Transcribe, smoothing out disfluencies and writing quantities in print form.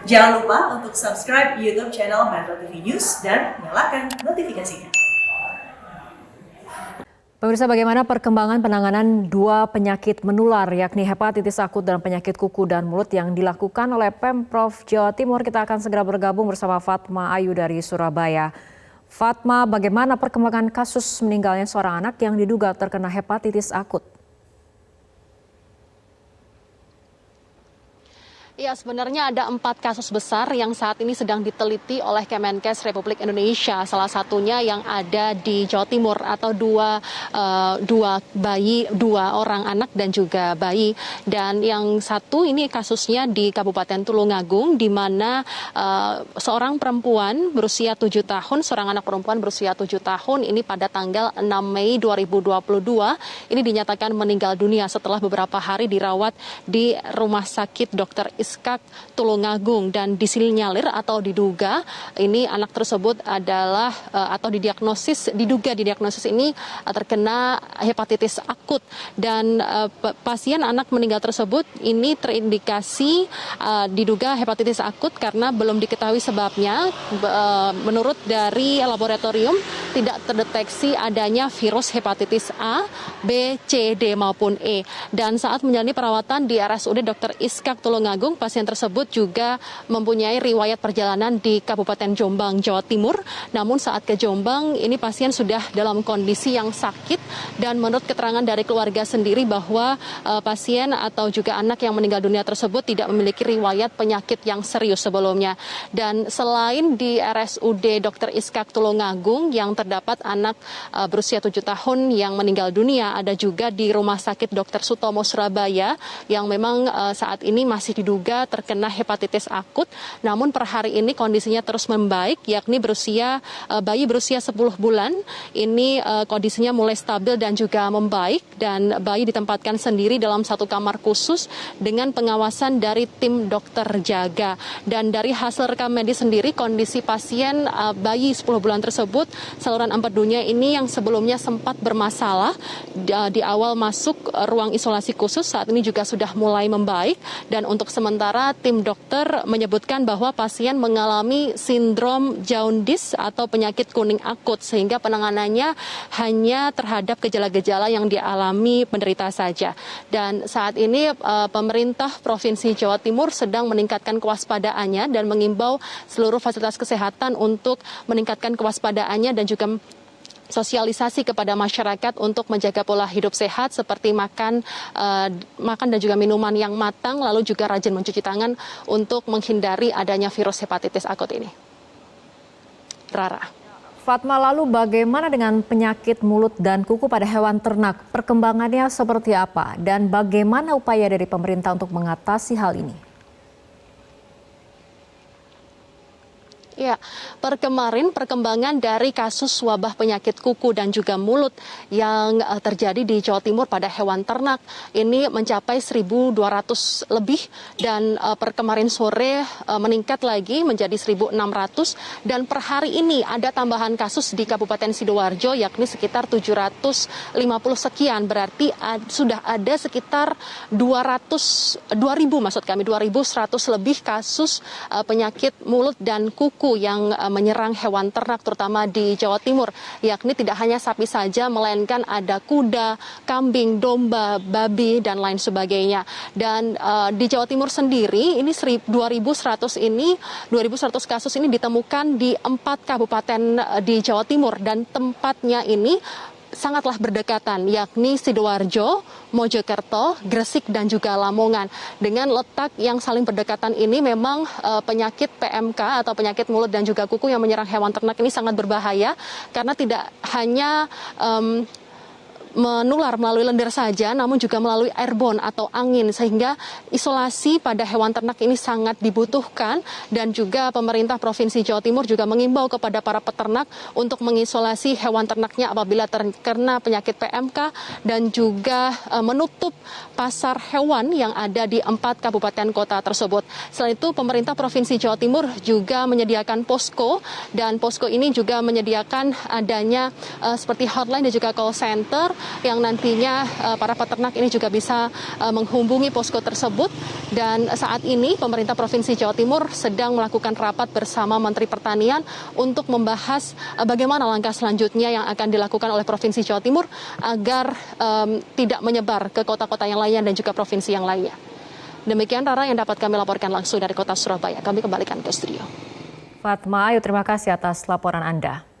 Jangan lupa untuk subscribe YouTube channel Metro TV News dan nyalakan notifikasinya. Pemirsa, bagaimana perkembangan penanganan dua penyakit menular yakni hepatitis akut dan penyakit kuku dan mulut yang dilakukan oleh Pemprov Jawa Timur? Kita akan segera bergabung bersama Fatma Ayu dari Surabaya. Fatma, bagaimana perkembangan kasus meninggalnya seorang anak yang diduga terkena hepatitis akut? Ya, sebenarnya ada 4 kasus besar yang saat ini sedang diteliti oleh Kemenkes Republik Indonesia. Salah satunya yang ada di Jawa Timur atau dua orang anak dan juga bayi. Dan yang satu ini kasusnya di Kabupaten Tulungagung, di mana seorang perempuan berusia 7 tahun, seorang anak perempuan berusia 7 tahun ini pada tanggal 6 Mei 2022 ini dinyatakan meninggal dunia setelah beberapa hari dirawat di Rumah Sakit Dr. Iskak Tulungagung, dan disinyalir atau diduga ini anak tersebut adalah atau diduga didiagnosis ini terkena hepatitis akut, dan pasien anak meninggal tersebut ini terindikasi diduga hepatitis akut karena belum diketahui sebabnya. Menurut dari laboratorium tidak terdeteksi adanya virus hepatitis A, B, C, D maupun E, dan saat menjalani perawatan di RSUD Dr. Iskak Tulungagung, pasien tersebut juga mempunyai riwayat perjalanan di Kabupaten Jombang, Jawa Timur. Namun saat ke Jombang, ini pasien sudah dalam kondisi yang sakit, dan menurut keterangan dari keluarga sendiri bahwa pasien atau juga anak yang meninggal dunia tersebut tidak memiliki riwayat penyakit yang serius sebelumnya. Dan selain di RSUD Dr. Iskak Tulungagung yang terdapat anak berusia 7 tahun yang meninggal dunia, ada juga di Rumah Sakit Dr. Sutomo Surabaya yang memang saat ini masih diduga terkena hepatitis akut, namun per hari ini kondisinya terus membaik, yakni bayi berusia 10 bulan ini kondisinya mulai stabil dan juga membaik, dan bayi ditempatkan sendiri dalam satu kamar khusus dengan pengawasan dari tim dokter jaga. Dan dari hasil rekam medis sendiri, kondisi pasien bayi 10 bulan tersebut saluran empedunya ini yang sebelumnya sempat bermasalah di awal masuk ruang isolasi khusus, saat ini juga sudah mulai membaik, dan untuk sementara tim dokter menyebutkan bahwa pasien mengalami sindrom jaundice atau penyakit kuning akut, sehingga penanganannya hanya terhadap gejala-gejala yang dialami penderita saja. Dan saat ini pemerintah Provinsi Jawa Timur sedang meningkatkan kewaspadaannya dan mengimbau seluruh fasilitas kesehatan untuk meningkatkan kewaspadaannya dan juga sosialisasi kepada masyarakat untuk menjaga pola hidup sehat seperti makan dan juga minuman yang matang, lalu juga rajin mencuci tangan untuk menghindari adanya virus hepatitis akut ini. Rara. Fatma, lalu bagaimana dengan penyakit mulut dan kuku pada hewan ternak? Perkembangannya seperti apa dan bagaimana upaya dari pemerintah untuk mengatasi hal ini? Ya, perkembangan dari kasus wabah penyakit kuku dan juga mulut yang terjadi di Jawa Timur pada hewan ternak ini mencapai 1.200 lebih, dan per kemarin sore meningkat lagi menjadi 1.600, dan per hari ini ada tambahan kasus di Kabupaten Sidoarjo yakni sekitar 750 sekian, berarti sudah ada sekitar 2.100 lebih kasus penyakit mulut dan kuku yang menyerang hewan ternak terutama di Jawa Timur, yakni tidak hanya sapi saja melainkan ada kuda, kambing, domba, babi dan lain sebagainya. Dan di Jawa Timur sendiri ini 2.100 kasus ini ditemukan di 4 kabupaten di Jawa Timur, dan tempatnya ini sangatlah berdekatan, yakni Sidoarjo, Mojokerto, Gresik, dan juga Lamongan. Dengan letak yang saling berdekatan ini, memang penyakit PMK atau penyakit mulut dan juga kuku yang menyerang hewan ternak ini sangat berbahaya, karena tidak hanya menular melalui lendir saja, namun juga melalui airborne atau angin, sehingga isolasi pada hewan ternak ini sangat dibutuhkan. Dan juga pemerintah Provinsi Jawa Timur juga mengimbau kepada para peternak untuk mengisolasi hewan ternaknya apabila terkena penyakit PMK, dan juga menutup pasar hewan yang ada di 4 kabupaten kota tersebut. Selain itu, pemerintah Provinsi Jawa Timur juga menyediakan posko, dan posko ini juga menyediakan adanya seperti hotline dan juga call center yang nantinya para peternak ini juga bisa menghubungi posko tersebut. Dan saat ini pemerintah Provinsi Jawa Timur sedang melakukan rapat bersama Menteri Pertanian untuk membahas bagaimana langkah selanjutnya yang akan dilakukan oleh Provinsi Jawa Timur agar tidak menyebar ke kota-kota yang lainnya dan juga provinsi yang lainnya. Demikian Rara yang dapat kami laporkan langsung dari kota Surabaya. Kami kembalikan ke studio. Fatma Ayu, terima kasih atas laporan Anda.